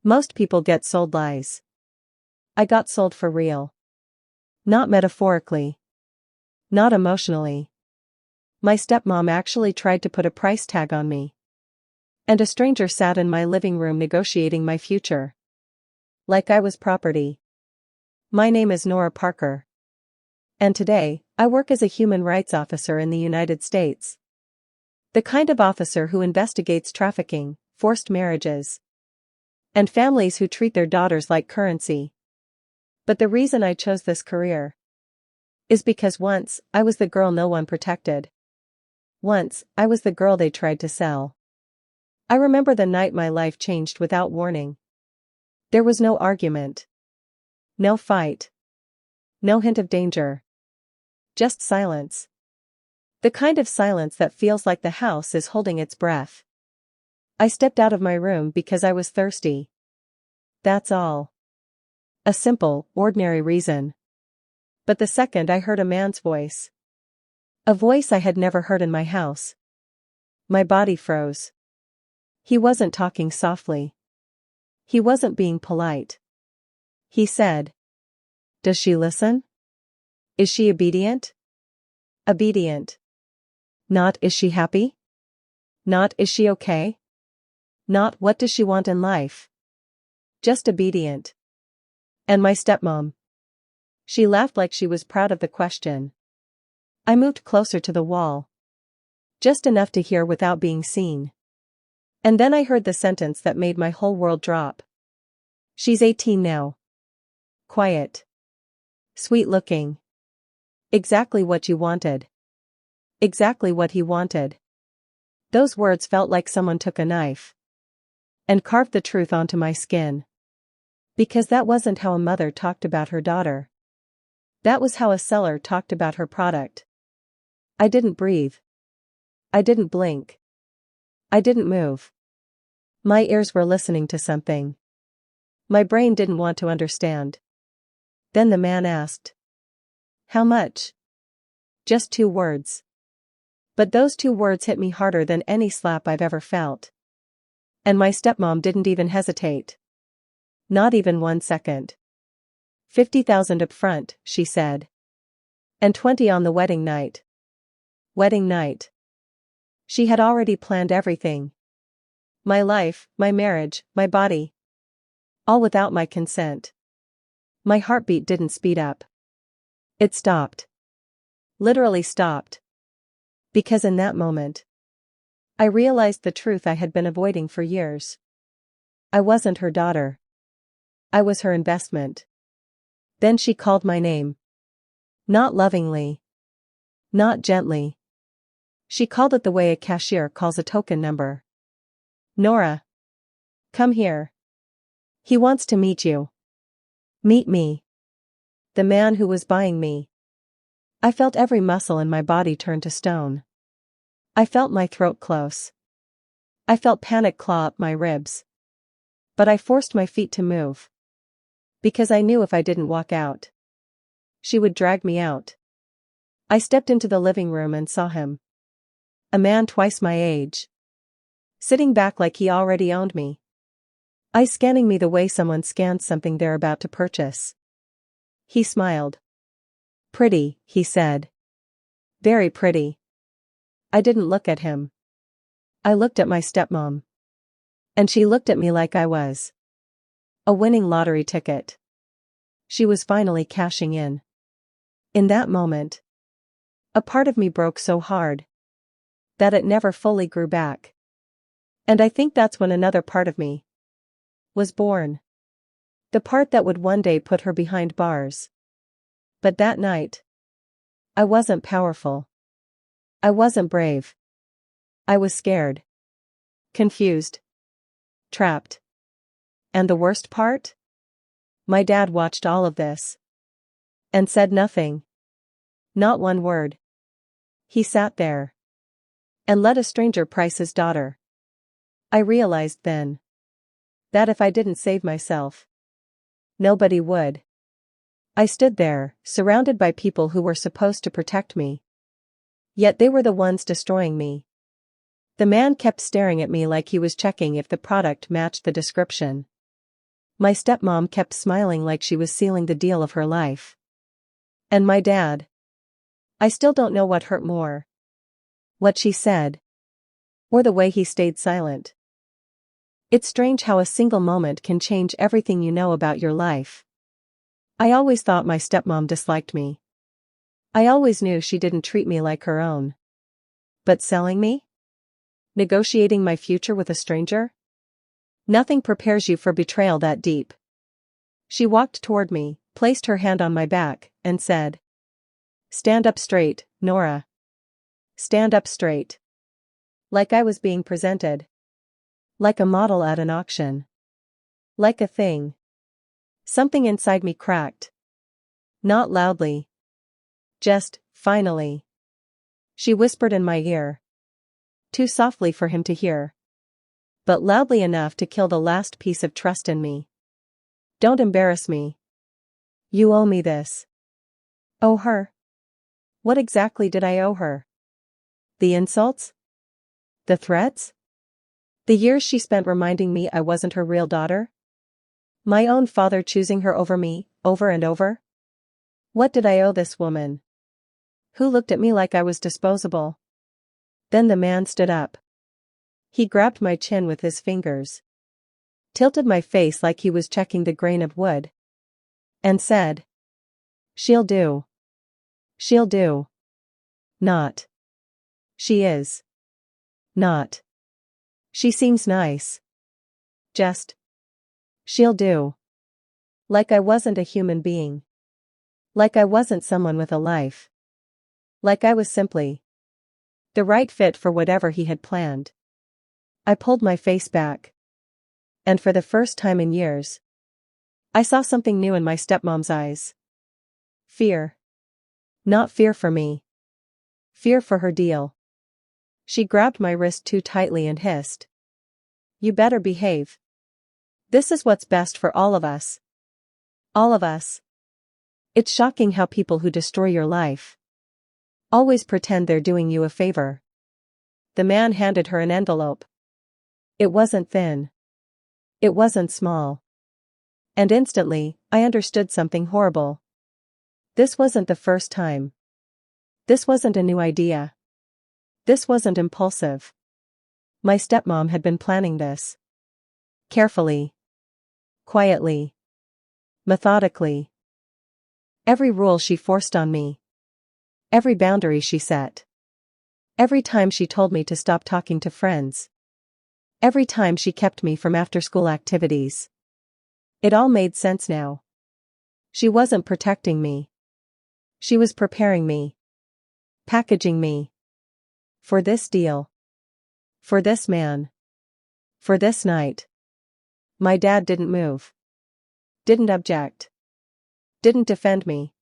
Most people get sold lies. I got sold for real. Not metaphorically. Not emotionally. My stepmom actually tried to put a price tag on me. And a stranger sat in my living room negotiating my future. Like I was property. My name is Nora Parker. And today, I work as a human rights officer in the United States. The kind of officer who investigates trafficking, forced marriages, and families who treat their daughters like currency. But the reason I chose this career is because once, I was the girl no one protected. Once, I was the girl they tried to sell. I remember the night my life changed without warning. There was no argument. No fight. No hint of danger. Just silence. The kind of silence that feels like the house is holding its breath. I stepped out of my room because I was thirsty. That's all. A simple, ordinary reason. But the second I heard a man's voice. A voice I had never heard in my house. My body froze. He wasn't talking softly. He wasn't being polite. He said, "Does she listen? Is she obedient?" Obedient. Not is she happy? Not is she okay? Not what does she want in life? Just obedient. And my stepmom. She laughed like she was proud of the question. I moved closer to the wall. Just enough to hear without being seen. And then I heard the sentence that made my whole world drop. She's 18 now. Quiet. Sweet looking. Exactly what you wanted. Exactly what he wanted. Those words felt like someone took a knife and carved the truth onto my skin. Because that wasn't how a mother talked about her daughter. That was how a seller talked about her product. I didn't breathe. I didn't blink. I didn't move. My ears were listening to something. My brain didn't want to understand. Then the man asked, "How much?" Just 2 words. But those 2 words hit me harder than any slap I've ever felt. And my stepmom didn't even hesitate. Not even 1 second. 50,000 up front, she said. And 20 on the wedding night. Wedding night. She had already planned everything. My life, my marriage, my body. All without my consent. My heartbeat didn't speed up. It stopped. Literally stopped. Because in that moment, I realized the truth I had been avoiding for years. I wasn't her daughter. I was her investment. Then she called my name. Not lovingly. Not gently. She called it the way a cashier calls a token number. "Nora. Come here. He wants to meet you. Meet me." The man who was buying me. I felt every muscle in my body turn to stone. I felt my throat close. I felt panic claw up my ribs. But I forced my feet to move. Because I knew if I didn't walk out, she would drag me out. I stepped into the living room and saw him. A man twice my age. Sitting back like he already owned me. Eyes scanning me the way someone scans something they're about to purchase. He smiled. "Pretty," he said. "Very pretty." I didn't look at him. I looked at my stepmom. And she looked at me like I was a winning lottery ticket. She was finally cashing in. In that moment, a part of me broke so hard that it never fully grew back. And I think that's when another part of me was born. The part that would one day put her behind bars. But that night, I wasn't powerful. I wasn't brave. I was scared. Confused. Trapped. And the worst part? My dad watched all of this. And said nothing. Not one word. He sat there. And let a stranger price his daughter. I realized then that if I didn't save myself, nobody would. I stood there, surrounded by people who were supposed to protect me. Yet they were the ones destroying me. The man kept staring at me like he was checking if the product matched the description. My stepmom kept smiling like she was sealing the deal of her life. And my dad. I still don't know what hurt more. What she said. Or the way he stayed silent. It's strange how a single moment can change everything you know about your life. I always thought my stepmom disliked me. I always knew she didn't treat me like her own. But selling me? Negotiating my future with a stranger? Nothing prepares you for betrayal that deep. She walked toward me, placed her hand on my back, and said, "Stand up straight, Nora. Stand up straight." Like I was being presented. Like a model at an auction. Like a thing. Something inside me cracked. Not loudly. Just, finally. She whispered in my ear. Too softly for him to hear. But loudly enough to kill the last piece of trust in me. "Don't embarrass me. You owe me this." Owe her? What exactly did I owe her? The insults? The threats? The years she spent reminding me I wasn't her real daughter? My own father choosing her over me, over and over? What did I owe this woman? Who looked at me like I was disposable? Then the man stood up. He grabbed my chin with his fingers. Tilted my face like he was checking the grain of wood. And said, "She'll do. She'll do. Not. She is. Not. She seems nice. Just. She'll do." Like I wasn't a human being. Like I wasn't someone with a life. Like I was simply the right fit for whatever he had planned. I pulled my face back. And for the first time in years, I saw something new in my stepmom's eyes. Fear. Not fear for me. Fear for her deal. She grabbed my wrist too tightly and hissed, "You better behave. This is what's best for all of us. All of us." It's shocking how people who destroy your life always pretend they're doing you a favor. The man handed her an envelope. It wasn't thin. It wasn't small. And instantly, I understood something horrible. This wasn't the first time. This wasn't a new idea. This wasn't impulsive. My stepmom had been planning this. Carefully. Quietly. Methodically. Every rule she forced on me. Every boundary she set. Every time she told me to stop talking to friends. Every time she kept me from after-school activities. It all made sense now. She wasn't protecting me. She was preparing me. Packaging me. For this deal. For this man. For this night. My dad didn't move. Didn't object. Didn't defend me.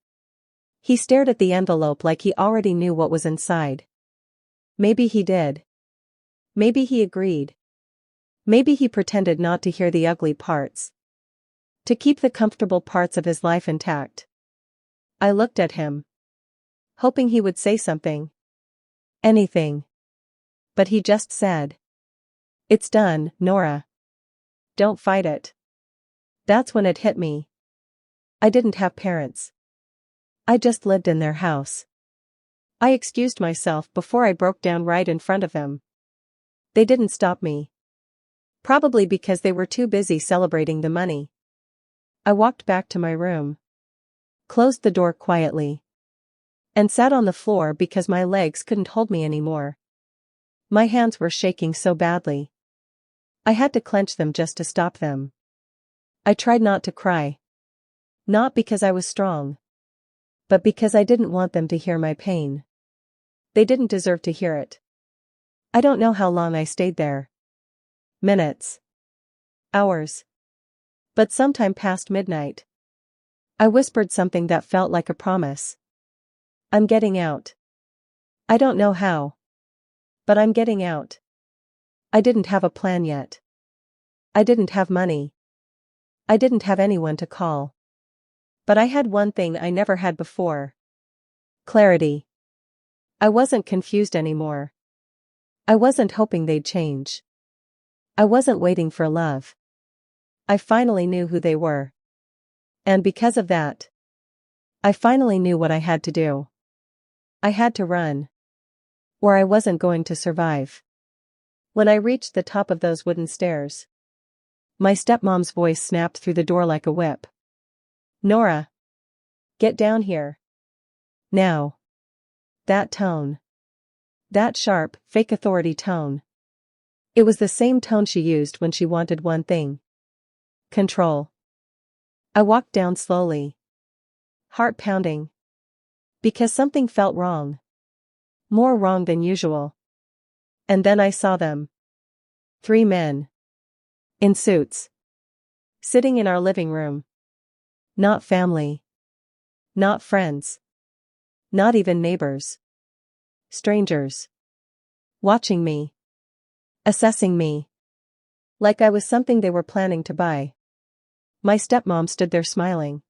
He stared at the envelope like he already knew what was inside. Maybe he did. Maybe he agreed. Maybe he pretended not to hear the ugly parts. To keep the comfortable parts of his life intact. I looked at him. Hoping he would say something. Anything. But he just said, "It's done, Nora. Don't fight it." That's when it hit me. I didn't have parents. I just lived in their house. I excused myself before I broke down right in front of him. They didn't stop me. Probably because they were too busy celebrating the money. I walked back to my room. Closed the door quietly. And sat on the floor because my legs couldn't hold me anymore. My hands were shaking so badly. I had to clench them just to stop them. I tried not to cry. Not because I was strong. But because I didn't want them to hear my pain. They didn't deserve to hear it. I don't know how long I stayed there. Minutes. Hours. But sometime past midnight. I whispered something that felt like a promise. I'm getting out. I don't know how. But I'm getting out. I didn't have a plan yet. I didn't have money. I didn't have anyone to call. But I had one thing I never had before. Clarity. I wasn't confused anymore. I wasn't hoping they'd change. I wasn't waiting for love. I finally knew who they were. And because of that, I finally knew what I had to do. I had to run. Or I wasn't going to survive. When I reached the top of those wooden stairs, my stepmom's voice snapped through the door like a whip. Nora! Get down here. Now. That tone. That sharp, fake authority tone. It was the same tone she used when she wanted one thing. Control. I walked down slowly. Heart pounding. Because something felt wrong. More wrong than usual. And then I saw them. 3 men. In suits. Sitting in our living room. Not family. Not friends. Not even neighbors. Strangers. Watching me. Assessing me. Like I was something they were planning to buy. My stepmom stood there smiling.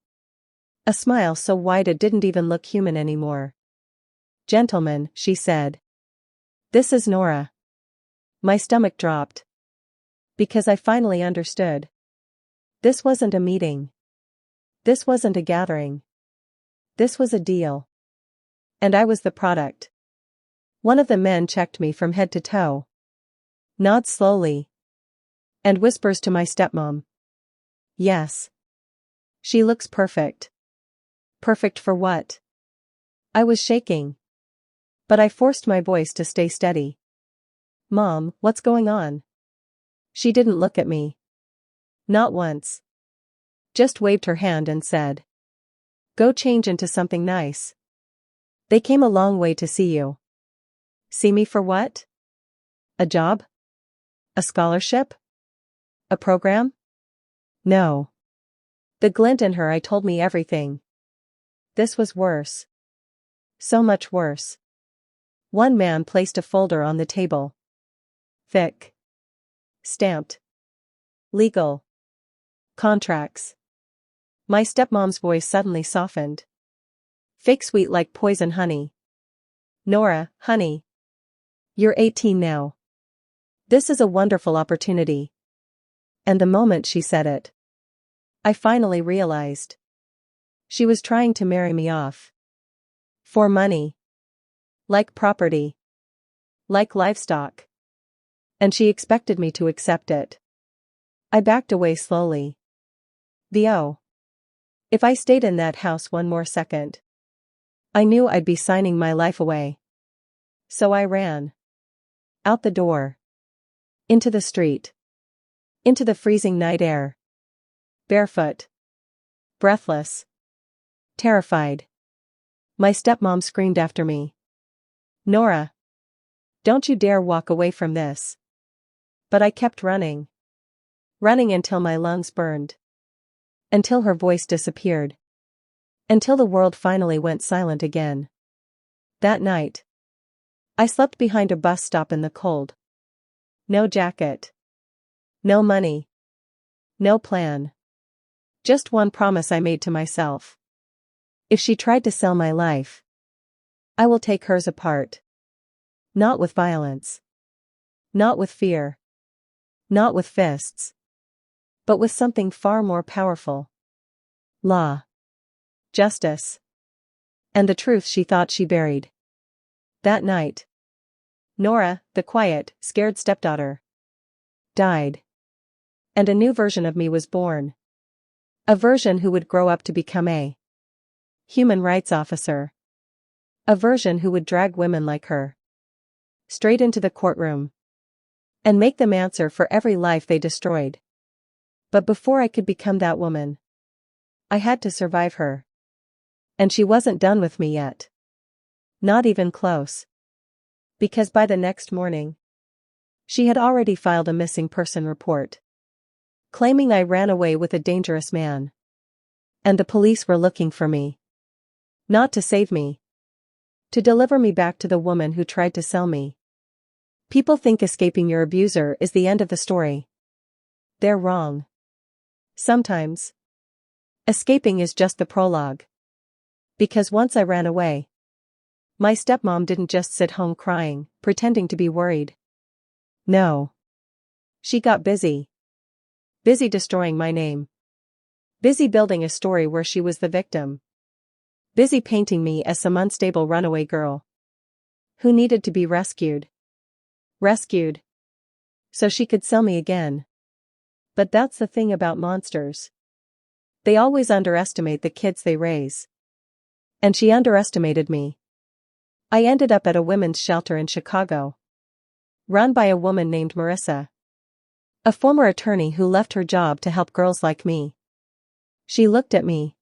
A smile so wide it didn't even look human anymore. Gentlemen, she said. This is Nora. My stomach dropped. Because I finally understood. This wasn't a meeting. This wasn't a gathering. This was a deal. And I was the product. One of the men checked me from head to toe. Nods slowly. And whispers to my stepmom. Yes. She looks perfect. Perfect for what? I was shaking. But I forced my voice to stay steady. Mom, what's going on? She didn't look at me. Not once. Just waved her hand and said. Go change into something nice. They came a long way to see you. See me for what? A job? A scholarship? A program? No. The glint in her eye told me everything. This was worse. So much worse. One man placed a folder on the table. Thick. Stamped. Legal. Contracts. My stepmom's voice suddenly softened. Fake sweet like poison honey. Nora, honey. You're 18 now. This is a wonderful opportunity. And the moment she said it, I finally realized. She was trying to marry me off. For money. Like property. Like livestock. And she expected me to accept it. I backed away slowly. If I stayed in that house one more second, I knew I'd be signing my life away. So I ran. Out the door. Into the street. Into the freezing night air. Barefoot. Breathless. Terrified. My stepmom screamed after me. Nora. Don't you dare walk away from this. But I kept running. Running until my lungs burned. Until her voice disappeared. Until the world finally went silent again. That night, I slept behind a bus stop in the cold. No jacket. No money. No plan. Just one promise I made to myself. If she tried to sell my life, I will take hers apart. Not with violence. Not with fear. Not with fists. But with something far more powerful. Law. Justice. And the truth she thought she buried. That night, Nora, the quiet, scared stepdaughter, died. And a new version of me was born. A version who would grow up to become a human rights officer. A version who would drag women like her straight into the courtroom and make them answer for every life they destroyed. But before I could become that woman, I had to survive her. And she wasn't done with me yet. Not even close. Because by the next morning, she had already filed a missing person report, claiming I ran away with a dangerous man. And the police were looking for me. Not to save me. To deliver me back to the woman who tried to sell me. People think escaping your abuser is the end of the story. They're wrong. Sometimes, escaping is just the prologue. Because once I ran away, my stepmom didn't just sit home crying, pretending to be worried. No. She got busy. Busy destroying my name. Busy building a story where she was the victim. Busy painting me as some unstable runaway girl who needed to be rescued. Rescued. So she could sell me again. But that's the thing about monsters. They always underestimate the kids they raise. And she underestimated me. I ended up at a women's shelter in Chicago, run by a woman named Marissa, a former attorney who left her job to help girls like me. She looked at me,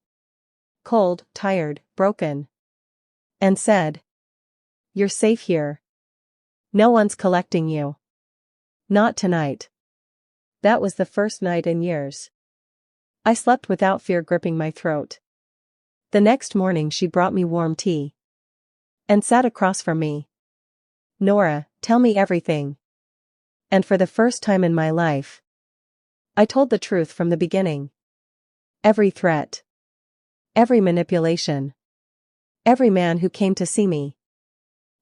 cold, tired, broken, and said, "You're safe here. No one's collecting you. Not tonight." That was the first night in years I slept without fear gripping my throat. The next morning she brought me warm tea and sat across from me. "Nora, tell me everything." And for the first time in my life, I told the truth from the beginning. Every threat, every manipulation, every man who came to see me,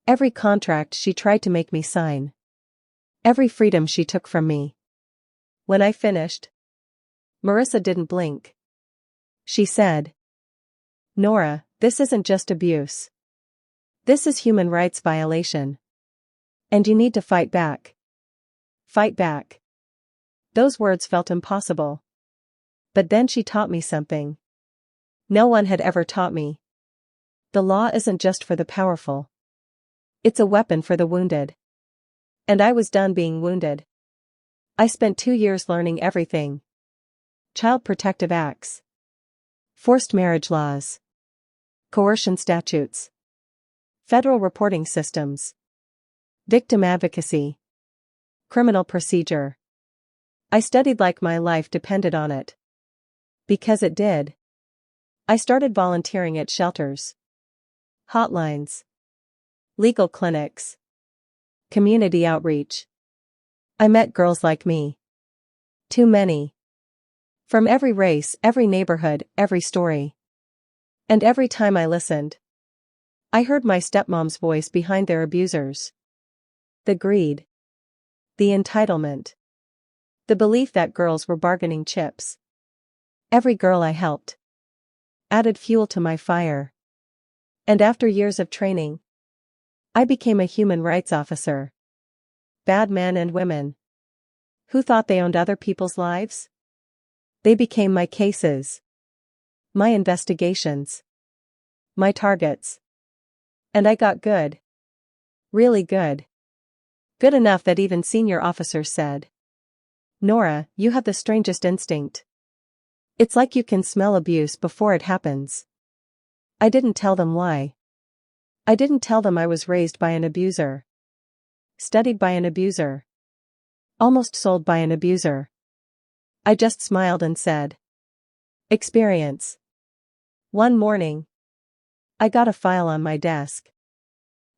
every contract she tried to make me sign, every freedom she took from me. When I finished, Marissa didn't blink. She said, "Nora, this isn't just abuse. This is human rights violation. And you need to fight back. Fight back." Those words felt impossible. But then she taught me something no one had ever taught me. The law isn't just for the powerful. It's a weapon for the wounded. And I was done being wounded. I spent 2 years learning everything. Child protective acts, forced marriage laws, coercion statutes, federal reporting systems, victim advocacy, criminal procedure. I studied like my life depended on it. Because it did. I started volunteering at shelters, hotlines, legal clinics, community outreach. I met girls like me. Too many. From every race, every neighborhood, every story. And every time I listened, I heard my stepmom's voice behind their abusers. The greed. The entitlement. The belief that girls were bargaining chips. Every girl I helped added fuel to my fire. And after years of training, I became a human rights officer. Bad men and women who thought they owned other people's lives? They became my cases, my investigations, my targets. And I got good. Really good. Good enough that even senior officers said, "Nora, you have the strangest instinct. It's like you can smell abuse before it happens." I didn't tell them why. I didn't tell them I was raised by an abuser, studied by an abuser, almost sold by an abuser. I just smiled and said, "Experience." One morning, I got a file on my desk.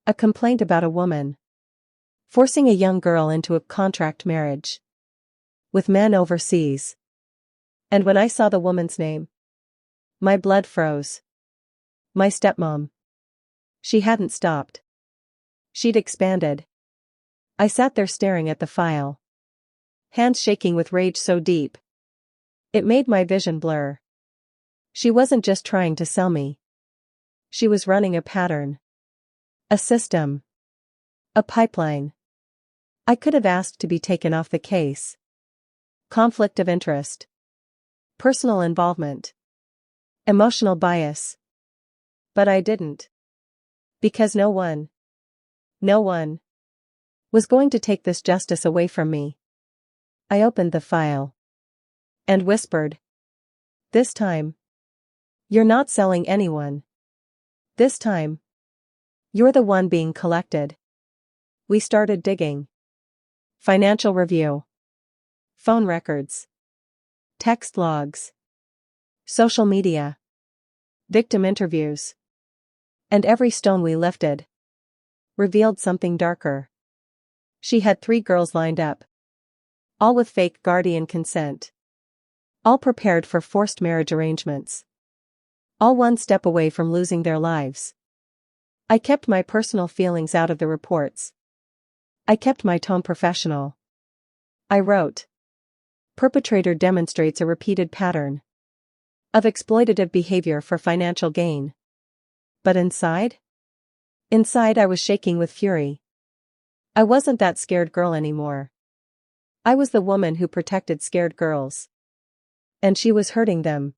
A complaint about a woman forcing a young girl into a contract marriage with men overseas. And when I saw the woman's name, my blood froze. My stepmom. She hadn't stopped. She'd expanded. I sat there staring at the file, hands shaking with rage so deep it made my vision blur. She wasn't just trying to sell me. She was running a pattern. A system. A pipeline. I could have asked to be taken off the case. Conflict of interest. Personal involvement. Emotional bias. But I didn't. Because no one was going to take this justice away from me. I opened the file and whispered, "This time, you're not selling anyone. This time, you're the one being collected." We started digging. Financial review. Phone records. Text logs. Social media. Victim interviews. And every stone we lifted revealed something darker. She had 3 girls lined up, all with fake guardian consent, all prepared for forced marriage arrangements, all one step away from losing their lives. I kept my personal feelings out of the reports. I kept my tone professional. I wrote, Perpetrator demonstrates a repeated pattern of exploitative behavior for financial gain. But inside? Inside I was shaking with fury. I wasn't that scared girl anymore. I was the woman who protected scared girls. And she was hurting them.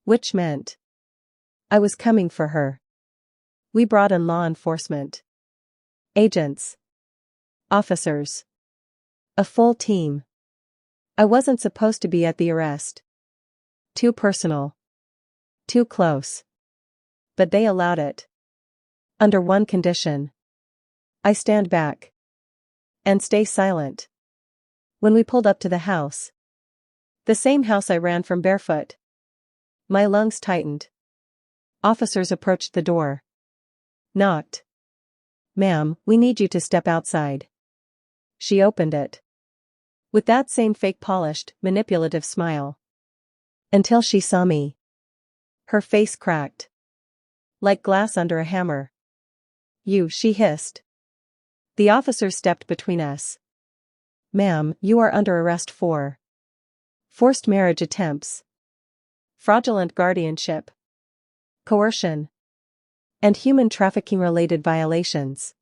Which meant I was coming for her. We brought in law enforcement. Agents. Officers. A full team. I wasn't supposed to be at the arrest. Too personal. Too close. But they allowed it. Under one condition. I stand back. And stay silent. When we pulled up to the house. The same house I ran from Barefoot. My lungs tightened. Officers approached the door. Knocked. "Ma'am, we need you to step outside." She opened it. With that same fake polished, manipulative smile. Until she saw me. Her face cracked. Like glass under a hammer. "You," she hissed. The officers stepped between us. "Ma'am, you are under arrest for forced marriage attempts, fraudulent guardianship, coercion, and human trafficking-related violations."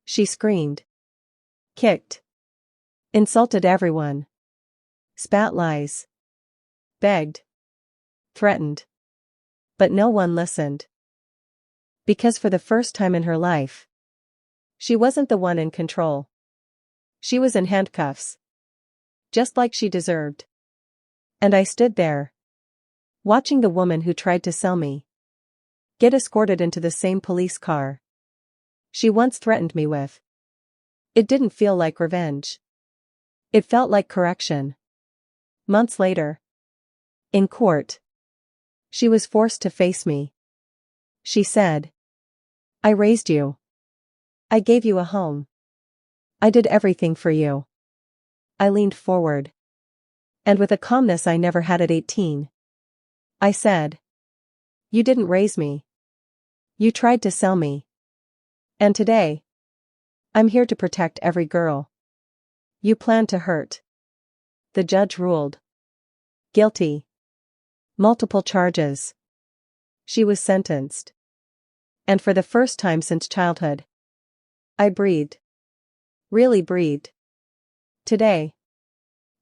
She screamed. Kicked. Insulted everyone. Spat lies. Begged. Threatened. But no one listened. Because for the first time in her life, she wasn't the one in control. She was in handcuffs. Just like she deserved. And I stood there. Watching the woman who tried to sell me get escorted into the same police car she once threatened me with. It didn't feel like revenge. It felt like correction. Months later. In court. She was forced to face me. She said, "I raised you. I gave you a home. I did everything for you." I leaned forward. And with a calmness I never had at 18. I said, "You didn't raise me. You tried to sell me. And today, I'm here to protect every girl you plan to hurt." The judge ruled. Guilty. Multiple charges. She was sentenced. And for the first time since childhood, I breathed. Really breathed. Today,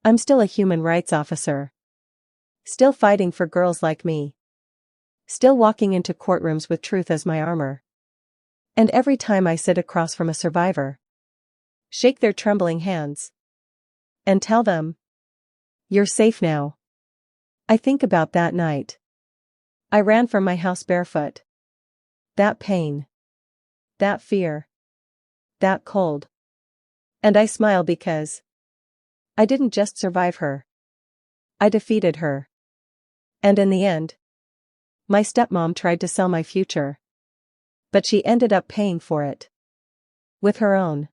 I'm still a human rights officer. Still fighting for girls like me. Still walking into courtrooms with truth as my armor. And every time I sit across from a survivor, shake their trembling hands, and tell them, "You're safe now," I think about that night. I ran from my house barefoot. That pain. That fear. That cold. And I smile because I didn't just survive her. I defeated her. And in the end, my stepmom tried to sell my future. But she ended up paying for it. With her own